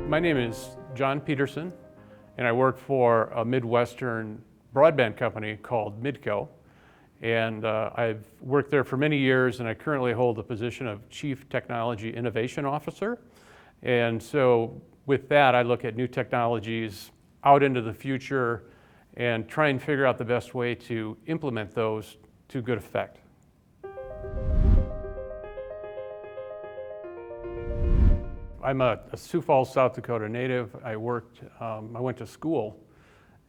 My name is Jon Pederson, and I work for a Midwestern broadband company called Midco. And I've worked there for many years, and I currently hold the position of Chief Technology Innovation Officer. And so with that, I look at new technologies out into the future and try and figure out the best way to implement those to good effect. I'm a Sioux Falls, South Dakota native. I went to school,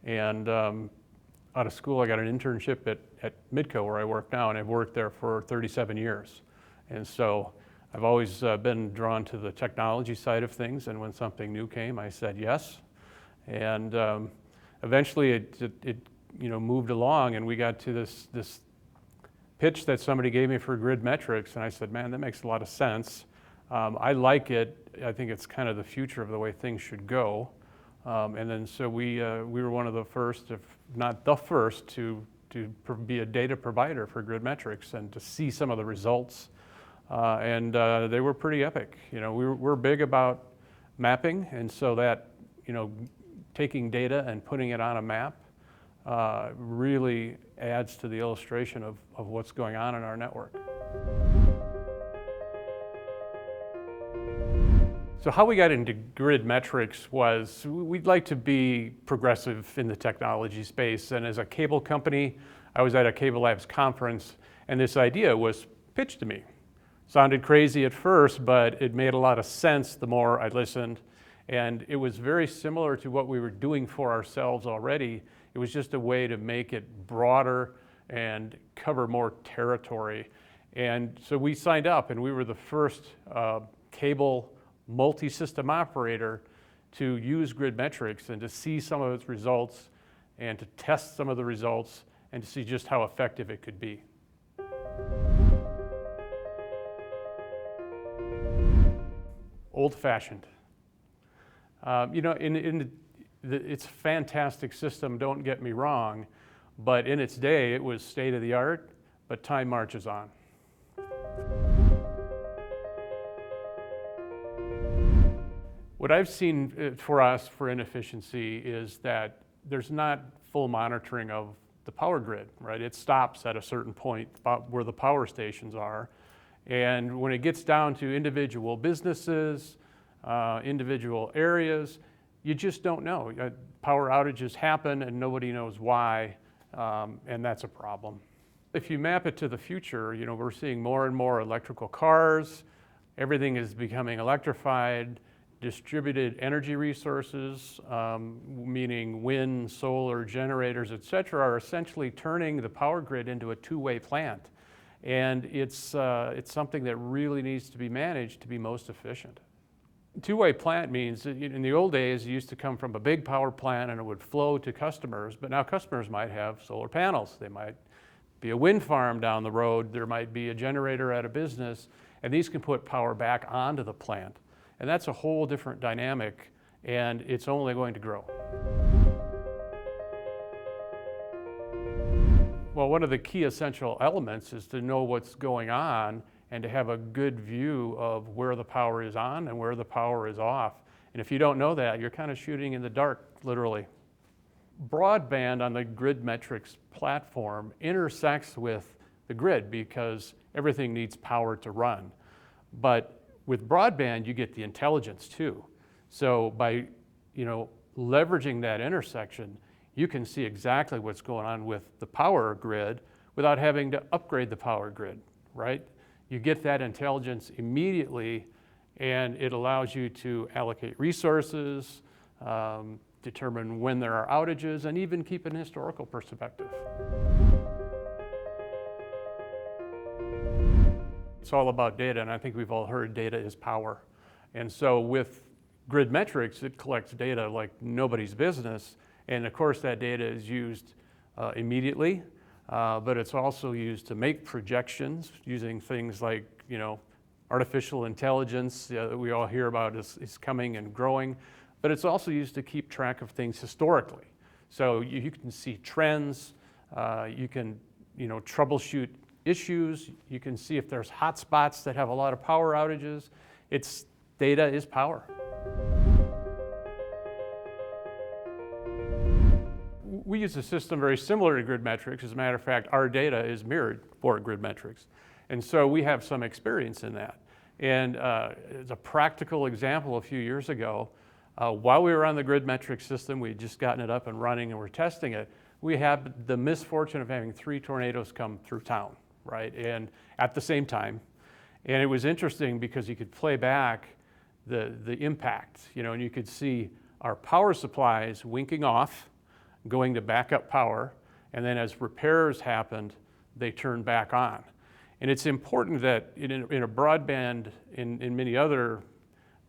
and out of school I got an internship at Midco, where I work now, and I've worked there for 37 years. And so I've always been drawn to the technology side of things, and when something new came, I said yes. And eventually it moved along, and we got to this pitch that somebody gave me for grid metrics, and I said, man, that makes a lot of sense. I like it. I think it's kind of the future of the way things should go. And then so we were one of the first, if not the first, to be a data provider for grid metrics and to see some of the results. And they were pretty epic. We're big about mapping, and so that, taking data and putting it on a map really adds to the illustration of what's going on in our network. So how we got into grid metrics was we'd like to be progressive in the technology space. And as a cable company, I was at a Cable Labs conference, and this idea was pitched to me. Sounded crazy at first, but it made a lot of sense the more I listened. And it was very similar to what we were doing for ourselves already. It was just a way to make it broader and cover more territory. And so we signed up, and we were the first cable multi-system operator to use grid metrics and to see some of its results and to test some of the results and to see just how effective it could be. Old-fashioned. It's a fantastic system, don't get me wrong, but in its day it was state-of-the-art, but time marches on. What I've seen for us for inefficiency is that there's not full monitoring of the power grid, right? It stops at a certain point about where the power stations are. And when it gets down to individual businesses, individual areas, you just don't know. Power outages happen and nobody knows why, and that's a problem. If you map it to the future, we're seeing more and more electrical cars. Everything is becoming electrified. Distributed energy resources, meaning wind, solar, generators, et cetera, are essentially turning the power grid into a two-way plant. And it's something that really needs to be managed to be most efficient. Two-way plant means that in the old days, it used to come from a big power plant and it would flow to customers, but now customers might have solar panels. They might be a wind farm down the road. There might be a generator at a business, and these can put power back onto the plant. And that's a whole different dynamic, and it's only going to grow. Well, one of the key essential elements is to know what's going on and to have a good view of where the power is on and where the power is off. And if you don't know that, you're kind of shooting in the dark, literally. Broadband on the grid metrics platform intersects with the grid because everything needs power to run. But with broadband, you get the intelligence too. So by leveraging that intersection, you can see exactly what's going on with the power grid without having to upgrade the power grid, right? You get that intelligence immediately, and it allows you to allocate resources, determine when there are outages, and even keep an historical perspective. It's all about data, and I think we've all heard data is power. And so with grid metrics, it collects data like nobody's business, and of course that data is used immediately, but it's also used to make projections using things like artificial intelligence that we all hear about is coming and growing, but it's also used to keep track of things historically. So you can see trends, you can troubleshoot issues. You can see if there's hot spots that have a lot of power outages. Data is power. We use a system very similar to grid metrics. As a matter of fact, our data is mirrored for grid metrics. And so we have some experience in that. And as a practical example, a few years ago, while we were on the grid metric system, we had just gotten it up and running and we're testing it, we had the misfortune of having 3 tornadoes come through town, right? And at the same time. And it was interesting because you could play back the impact, and you could see our power supplies winking off, going to backup power, and then as repairs happened, they turned back on. And it's important that in a broadband, in many other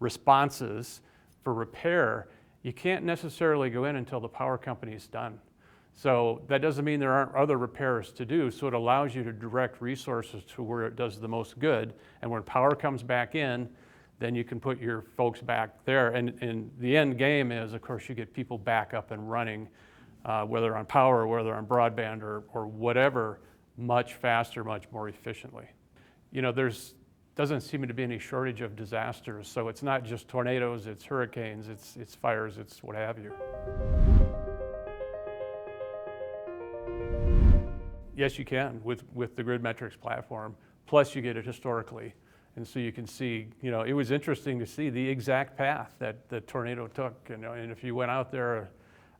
responses for repair, you can't necessarily go in until the power company is done. So that doesn't mean there aren't other repairs to do, so it allows you to direct resources to where it does the most good, and when power comes back in, then you can put your folks back there. And the end game is, of course, you get people back up and running, whether on power, or whether on broadband, or whatever, much faster, much more efficiently. There's doesn't seem to be any shortage of disasters, so it's not just tornadoes, it's hurricanes, it's fires, it's what have you. Yes, you can with the grid metrics platform, plus you get it historically. And so you can see, it was interesting to see the exact path that the tornado took. And if you went out there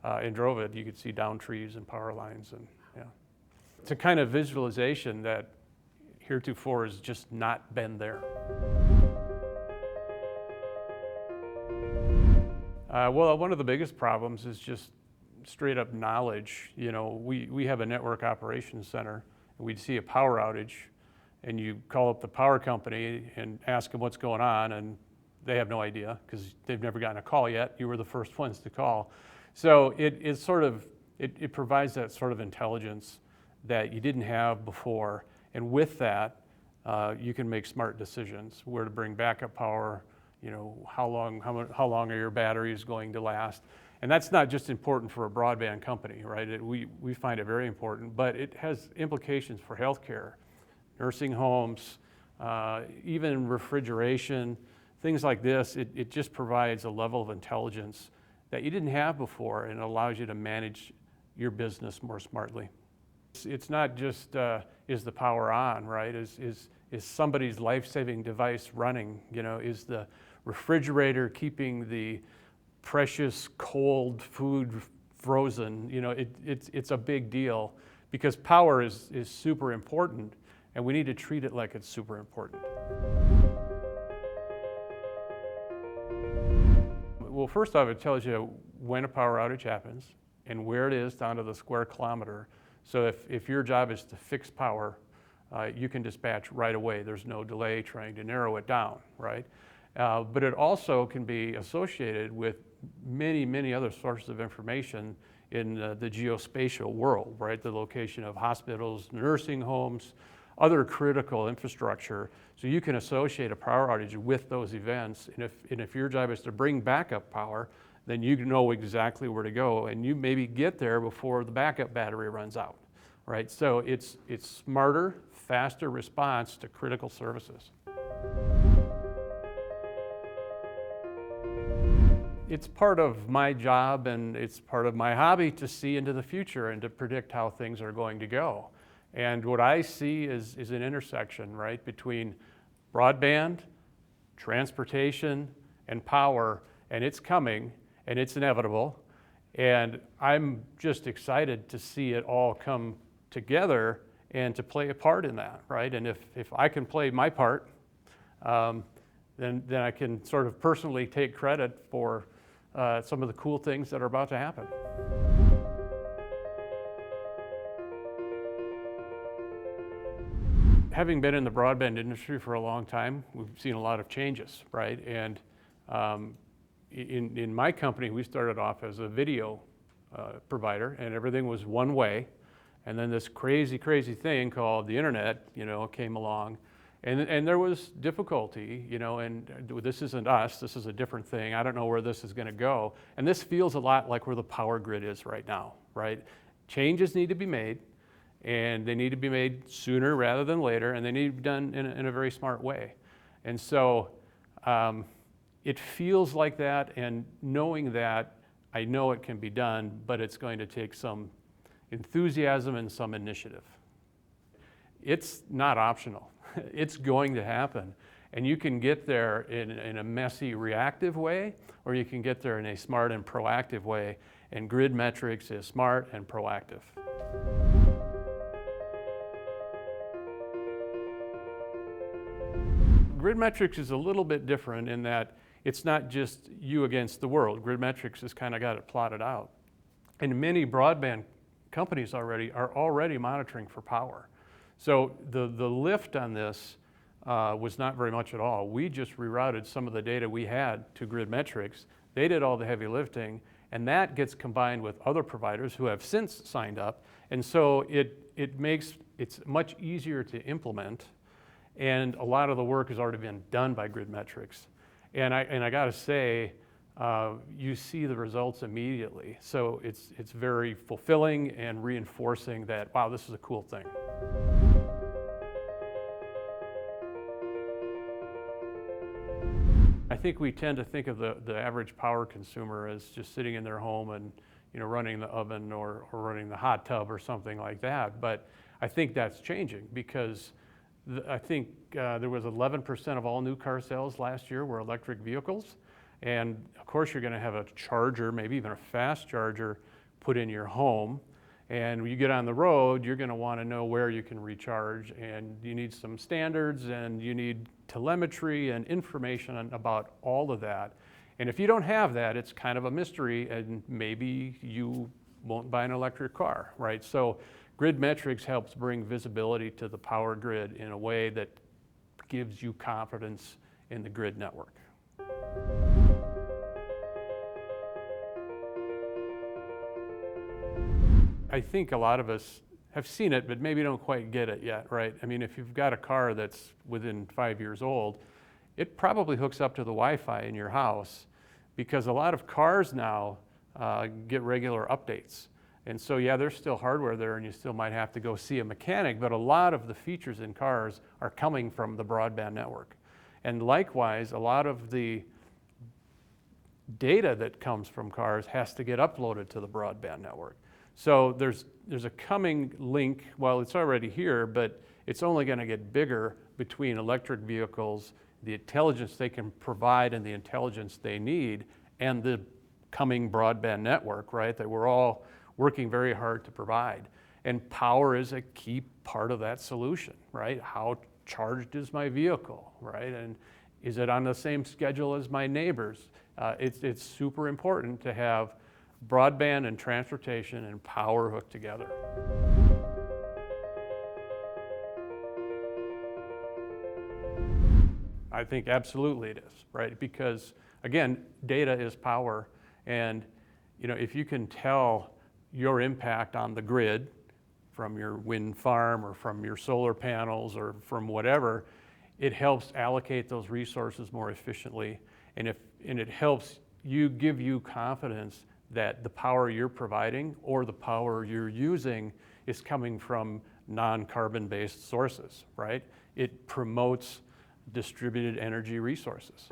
and drove it, you could see down trees and power lines. And yeah, it's a kind of visualization that heretofore has just not been there. Well, one of the biggest problems is just straight up knowledge. We have a network operations center, and we'd see a power outage, and you call up the power company and ask them what's going on, and they have no idea because they've never gotten a call yet. You were the first ones to call. So it provides that sort of intelligence that you didn't have before, and with that, you can make smart decisions, where to bring backup power, how long are your batteries going to last. And that's not just important for a broadband company, right? We find it very important, but it has implications for healthcare, nursing homes, even refrigeration, things like this. It just provides a level of intelligence that you didn't have before, and it allows you to manage your business more smartly. It's not just, is the power on, right? Is somebody's life-saving device running? Is the refrigerator keeping the precious cold food frozen? It's a big deal because power is super important, and we need to treat it like it's super important. Well, first off, it tells you when a power outage happens and where it is down to the square kilometer. So if your job is to fix power, you can dispatch right away. There's no delay trying to narrow it down, right? But it also can be associated with many, many other sources of information in the geospatial world, right? The location of hospitals, nursing homes, other critical infrastructure. So you can associate a power outage with those events. And if your job is to bring backup power, then you know exactly where to go, and you maybe get there before the backup battery runs out, right? So it's smarter, faster response to critical services. It's part of my job and it's part of my hobby to see into the future and to predict how things are going to go. And what I see is an intersection, right, between broadband, transportation, and power, and it's coming, and it's inevitable. And I'm just excited to see it all come together and to play a part in that, right? And if I can play my part, then I can sort of personally take credit for some of the cool things that are about to happen. Having been in the broadband industry for a long time, we've seen a lot of changes, right? And in my company, we started off as a video provider, and everything was one way. And then this crazy thing called the internet, came along. And there was difficulty, and this isn't us, this is a different thing. I don't know where this is going to go. And this feels a lot like where the power grid is right now, right? Changes need to be made, and they need to be made sooner rather than later, and they need to be done in a very smart way. And so it feels like that, and knowing that I know it can be done, but it's going to take some enthusiasm and some initiative. It's not optional. It's going to happen. And you can get there in a messy, reactive way, or you can get there in a smart and proactive way. And Grid Metrics is smart and proactive. Grid Metrics is a little bit different in that it's not just you against the world. Grid Metrics has kind of got it plotted out. And many broadband companies are already monitoring for power. So the lift on this was not very much at all. We just rerouted some of the data we had to Grid Metrics. They did all the heavy lifting, and that gets combined with other providers who have since signed up. And so it makes it much easier to implement, and a lot of the work has already been done by Grid Metrics. And I got to say, you see the results immediately. So it's very fulfilling and reinforcing that, wow, this is a cool thing. I think we tend to think of the average power consumer as just sitting in their home and running the oven or running the hot tub or something like that. But I think that's changing because I think there was 11% of all new car sales last year were electric vehicles. And of course you're going to have a charger, maybe even a fast charger, put in your home. And when you get on the road, you're going to want to know where you can recharge, and you need some standards, and you need telemetry and information about all of that. And if you don't have that, it's kind of a mystery, and maybe you won't buy an electric car, right? So Grid Metrics helps bring visibility to the power grid in a way that gives you confidence in the grid network. I think a lot of us have seen it, but maybe don't quite get it yet, right? I mean, if you've got a car that's within 5 years old, it probably hooks up to the Wi-Fi in your house, because a lot of cars now get regular updates. And so, yeah, there's still hardware there, and you still might have to go see a mechanic, but a lot of the features in cars are coming from the broadband network. And likewise, a lot of the data that comes from cars has to get uploaded to the broadband network. So there's a coming link, well, it's already here, but it's only going to get bigger between electric vehicles, the intelligence they can provide and the intelligence they need, and the coming broadband network, right, that we're all working very hard to provide. And power is a key part of that solution, right? How charged is my vehicle, right? And is it on the same schedule as my neighbors? It's super important to have broadband and transportation and power hooked together. I think absolutely it is, right? Because again, data is power, and if you can tell your impact on the grid from your wind farm or from your solar panels or from whatever, it helps allocate those resources more efficiently, and it helps give you confidence that the power you're providing or the power you're using is coming from non-carbon based sources, right? It promotes distributed energy resources.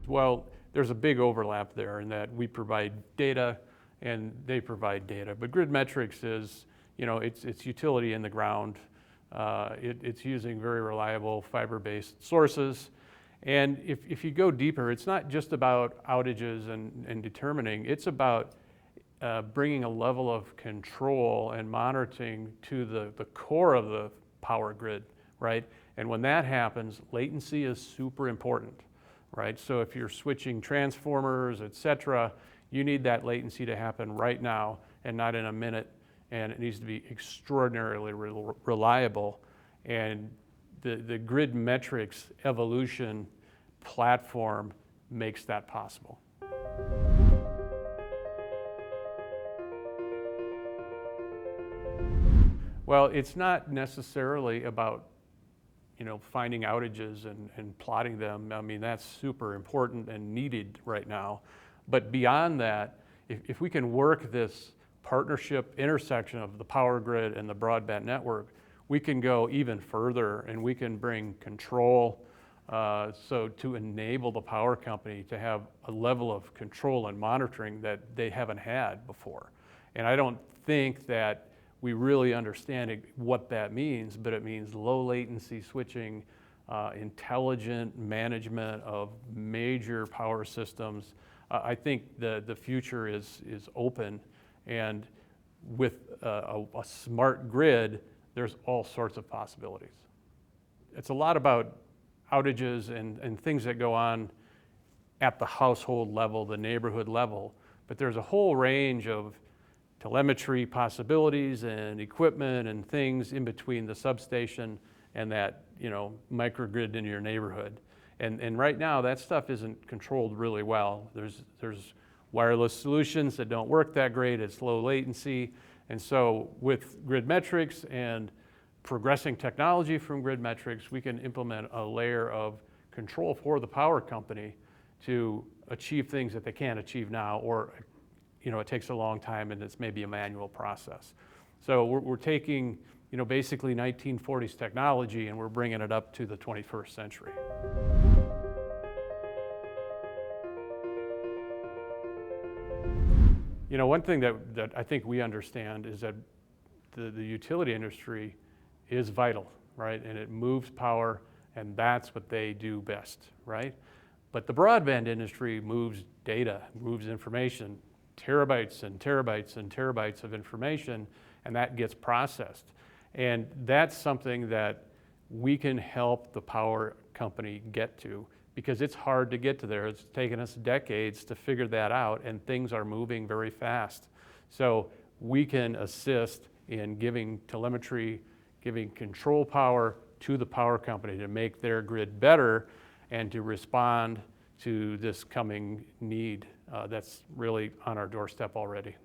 Well, there's a big overlap there in that we provide data and they provide data, but Grid Metrics is, it's utility in the ground. It's using very reliable fiber-based sources. And if you go deeper, it's not just about outages and determining, it's about bringing a level of control and monitoring to the core of the power grid, right? And when that happens, latency is super important, right? So if you're switching transformers, et cetera, you need that latency to happen right now and not in a minute. And it needs to be extraordinarily reliable. And the Grid Metrics evolution platform makes that possible. Well, it's not necessarily about finding outages and plotting them. I mean, that's super important and needed right now. But beyond that, if we can work this partnership intersection of the power grid and the broadband network, we can go even further, and we can bring control So to enable the power company to have a level of control and monitoring that they haven't had before. And I don't think that we really understand what that means, but it means low latency switching, intelligent management of major power systems. I think the future is open, and with a smart grid, there's all sorts of possibilities. It's a lot about outages and things that go on at the household level, the neighborhood level, but there's a whole range of telemetry possibilities and equipment and things in between the substation and that, microgrid in your neighborhood. And right now, that stuff isn't controlled really well. There's wireless solutions that don't work that great. It's low latency. And so with grid metrics and progressing technology from grid metrics, we can implement a layer of control for the power company to achieve things that they can't achieve now, or it takes a long time and it's maybe a manual process. So we're taking basically 1940s technology and we're bringing it up to the 21st century. One thing that I think we understand is that the utility industry is vital, right? And it moves power, and that's what they do best, right? But the broadband industry moves data, moves information, terabytes and terabytes and terabytes of information, and that gets processed. And that's something that we can help the power company get to, because it's hard to get to there. It's taken us decades to figure that out, and things are moving very fast. So we can assist in giving telemetry, giving control power to the power company to make their grid better and to respond to this coming need that's really on our doorstep already.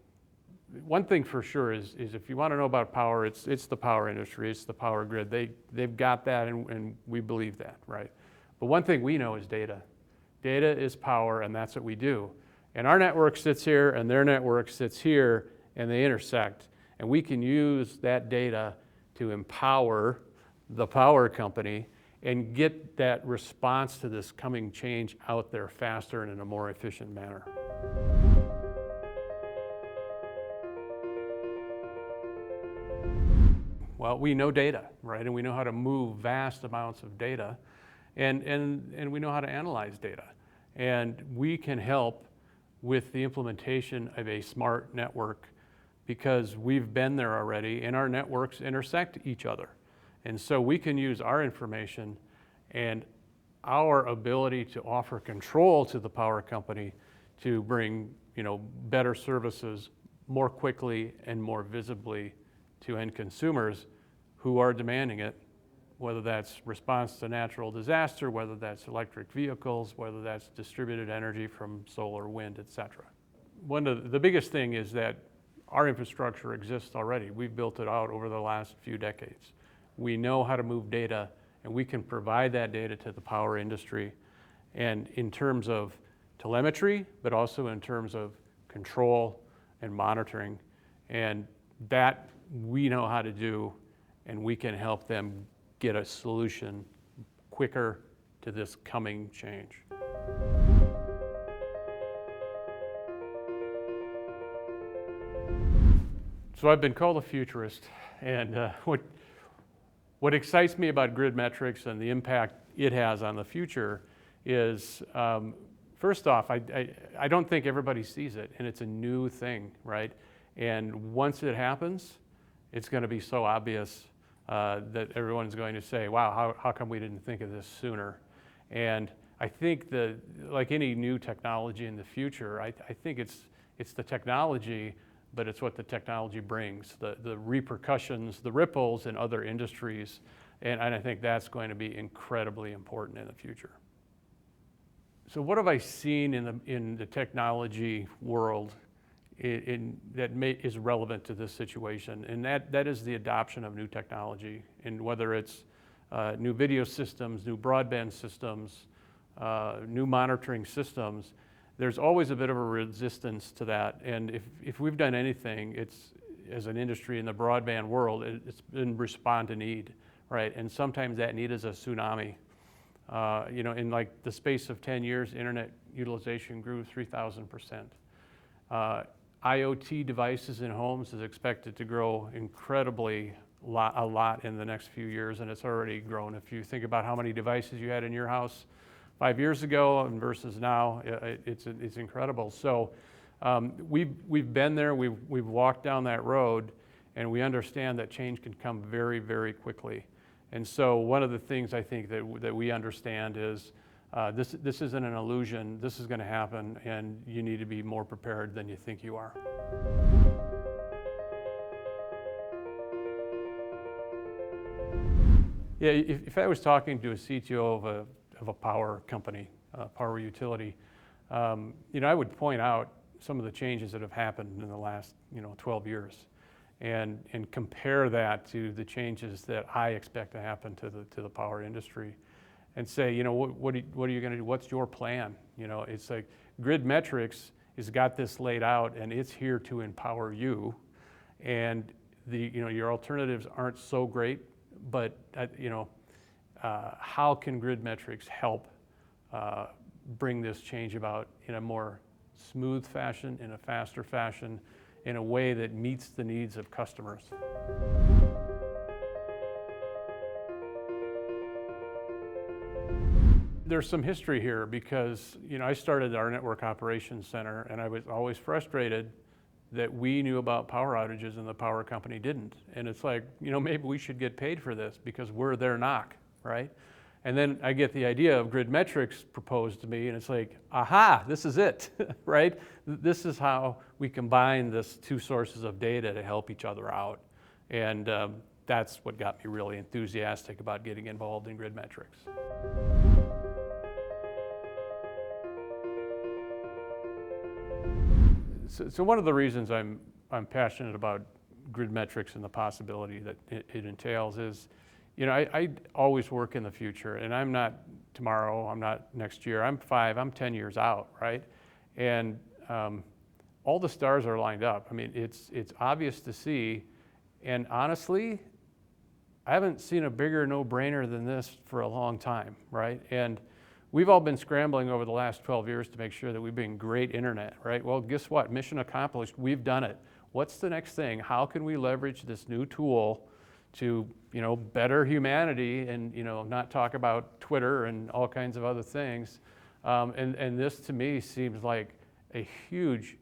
One thing for sure is if you want to know about power, it's the power industry, it's the power grid. They've got that, and we believe that, right? But one thing we know is data. Data is power, and that's what we do. And our network sits here, and their network sits here, and they intersect. And we can use that data to empower the power company and get that response to this coming change out there faster and in a more efficient manner. Well, we know data, right? And we know how to move vast amounts of data, and we know how to analyze data. And we can help with the implementation of a smart network because we've been there already, and our networks intersect each other. And so we can use our information and our ability to offer control to the power company to bring, better services more quickly and more visibly to end consumers who are demanding it, whether that's response to natural disaster, whether that's electric vehicles, whether that's distributed energy from solar, wind, et cetera. One of the biggest thing is that our infrastructure exists already. We've built it out over the last few decades. We know how to move data, and we can provide that data to the power industry. And in terms of telemetry, but also in terms of control and monitoring. And that we know how to do, and we can help them get a solution quicker to this coming change. So I've been called a futurist, and what excites me about grid metrics and the impact it has on the future is, first off, I don't think everybody sees it, and it's a new thing, right? And once it happens, it's going to be so obvious that everyone's going to say, wow, how come we didn't think of this sooner? And I think that, like any new technology in the future, I think it's the technology, but it's what the technology brings, the repercussions, the ripples in other industries, and I think that's going to be incredibly important in the future. So what have I seen in the technology world is relevant to this situation? And that is the adoption of new technology, and whether it's new video systems, new broadband systems, new monitoring systems, there's always a bit of a resistance to that. And if we've done anything, it's, as an industry in the broadband world, it's been respond to need, right? And sometimes that need is a tsunami. In like the space of 10 years, internet utilization grew 3,000%. IoT devices in homes is expected to grow incredibly a lot in the next few years, and it's already grown. If you think about how many devices you had in your house 5 years ago and versus now, it's incredible. So we've been there, we've walked down that road, and we understand that change can come very, very quickly. And so one of the things I think that we understand is this isn't an illusion, this is going to happen, and you need to be more prepared than you think you are. Yeah, if I was talking to a CTO of a power company, power utility, I would point out some of the changes that have happened in the last 12 years and compare that to the changes that I expect to happen to the power industry and say, what are you going to do? What's your plan? It's like Grid Metrics has got this laid out and it's here to empower you, and your alternatives aren't so great, but how can Grid Metrics help bring this change about in a more smooth fashion, in a faster fashion, in a way that meets the needs of customers? There's some history here because I started our network operations center, and I was always frustrated that we knew about power outages and the power company didn't. And it's like, maybe we should get paid for this because we're their knock, right? And then I get the idea of Grid Metrics proposed to me, and it's like, aha, this is it, right? This is how we combine this two sources of data to help each other out. And that's what got me really enthusiastic about getting involved in Grid Metrics. So one of the reasons I'm passionate about Grid Metrics and the possibility that it entails is, I always work in the future, and I'm not tomorrow, I'm not next year, I'm 10 years out, right? And all the stars are lined up. I mean, it's obvious to see, and honestly, I haven't seen a bigger no-brainer than this for a long time, right? And we've all been scrambling over the last 12 years to make sure that we bring great internet, right? Well, guess what? Mission accomplished. We've done it. What's the next thing? How can we leverage this new tool to, better humanity and, not talk about Twitter and all kinds of other things? And this, to me, seems like a huge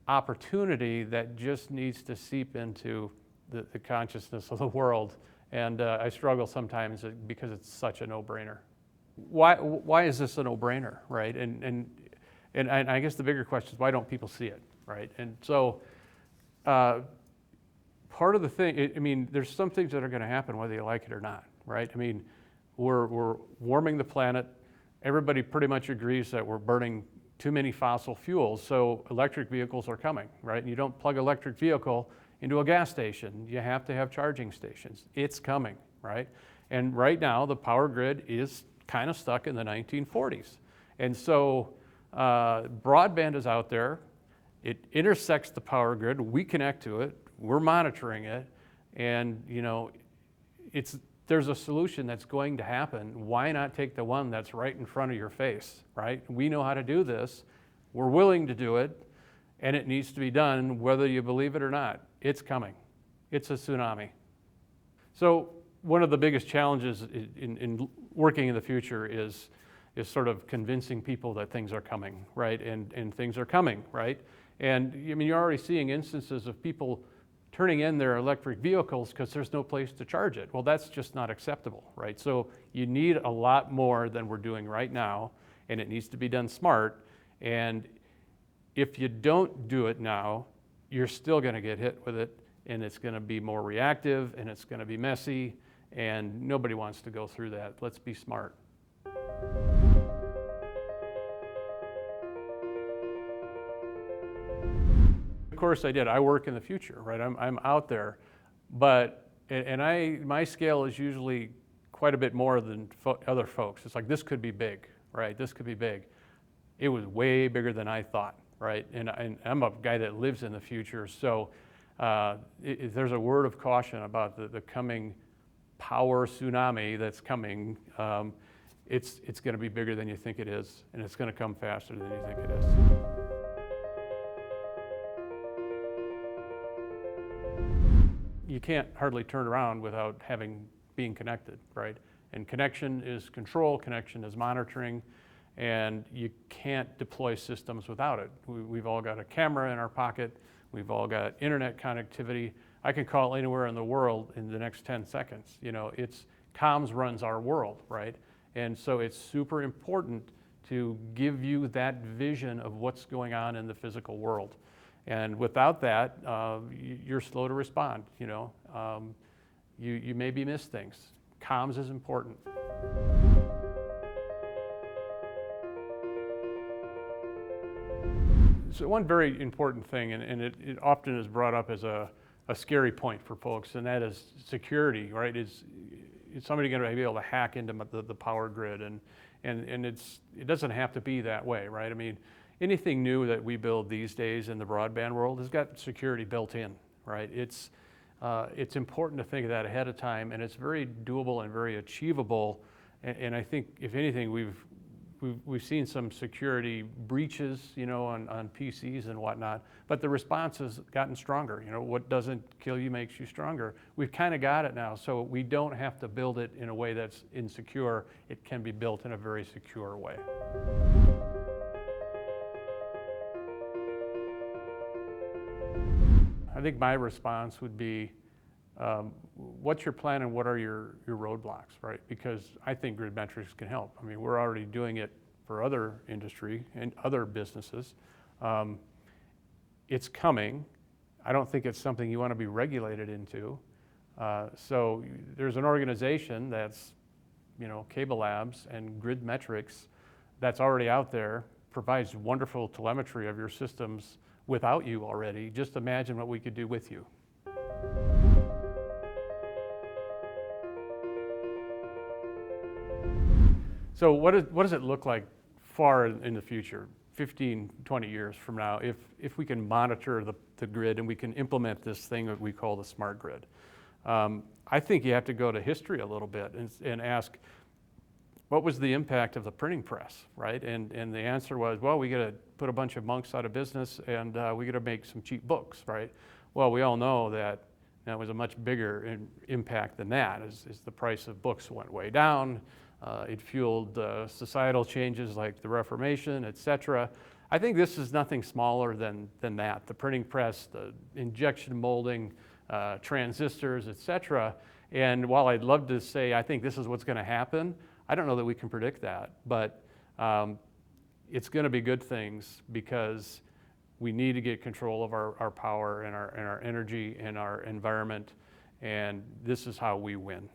opportunity that just needs to seep into the consciousness of the world. And I struggle sometimes because it's such a no-brainer. Why is this a no-brainer, right? And I guess the bigger question is, why don't people see it, right? And so part of the thing, there's some things that are going to happen whether you like it or not, right? We're warming the planet. Everybody pretty much agrees that we're burning too many fossil fuels, so electric vehicles are coming, right? And you don't plug an electric vehicle into a gas station. You have to have charging stations. It's coming, right? And right now, the power grid is kind of stuck in the 1940s. And so broadband is out there. It intersects the power grid. We connect to it. We're monitoring it. And, there's a solution that's going to happen. Why not take the one that's right in front of your face, right? We know how to do this. We're willing to do it. And it needs to be done whether you believe it or not. It's coming. It's a tsunami. So one of the biggest challenges in working in the future is sort of convincing people that things are coming, right? And things are coming, right? And you're already seeing instances of people turning in their electric vehicles because there's no place to charge it. Well, that's just not acceptable, right? So you need a lot more than we're doing right now, and it needs to be done smart. And if you don't do it now, you're still going to get hit with it, and it's going to be more reactive, and it's going to be messy, and nobody wants to go through that. Let's be smart. Of course I did. I work in the future, right? I'm out there, but my scale is usually quite a bit more than other folks. It's like, this could be big, right? This could be big. It was way bigger than I thought, right? And I'm a guy that lives in the future, so there's a word of caution about the coming power tsunami that's coming. it's going to be bigger than you think it is, and it's going to come faster than you think it is. You can't hardly turn around without being connected, right? And connection is control, connection is monitoring, and you can't deploy systems without it. We've all got a camera in our pocket, we've all got internet connectivity. I can call anywhere in the world in the next 10 seconds. You know, comms runs our world, right? And so it's super important to give you that vision of what's going on in the physical world. And without that, you're slow to respond, you know. You maybe miss things. Comms is important. So one very important thing, and it often is brought up as a scary point for folks, and that is security, right? Is somebody going to be able to hack into the power grid? And it doesn't have to be that way, right? I mean, anything new that we build these days in the broadband world has got security built in, right? It's important to think of that ahead of time, and it's very doable and very achievable. And I think, if anything, we've seen some security breaches, you know, on PCs and whatnot, but the response has gotten stronger. You know, what doesn't kill you makes you stronger. We've kind of got it now, so we don't have to build it in a way that's insecure. It can be built in a very secure way. I think my response would be, what's your plan and what are your roadblocks, right? Because I think grid metrics can help. I mean, we're already doing it for other industry and other businesses. It's coming. I don't think it's something you want to be regulated into. So there's an organization that's, you know, Cable Labs and Grid Metrics that's already out there, provides wonderful telemetry of your systems without you already. Just imagine what we could do with you. So what does it look like far in the future, 15, 20 years from now, if we can monitor the grid and we can implement this thing that we call the smart grid? I think you have to go to history a little bit and ask, what was the impact of the printing press, right? And the answer was, well, we got to put a bunch of monks out of business, and we got to make some cheap books, right? Well, we all know that was a much bigger impact than that, as the price of books went way down. It fueled societal changes like the Reformation, et cetera. I think this is nothing smaller than that. The printing press, the injection molding, transistors, et cetera. And while I'd love to say I think this is what's going to happen, I don't know that we can predict that, but it's going to be good things because we need to get control of our power and our energy and our environment, and this is how we win.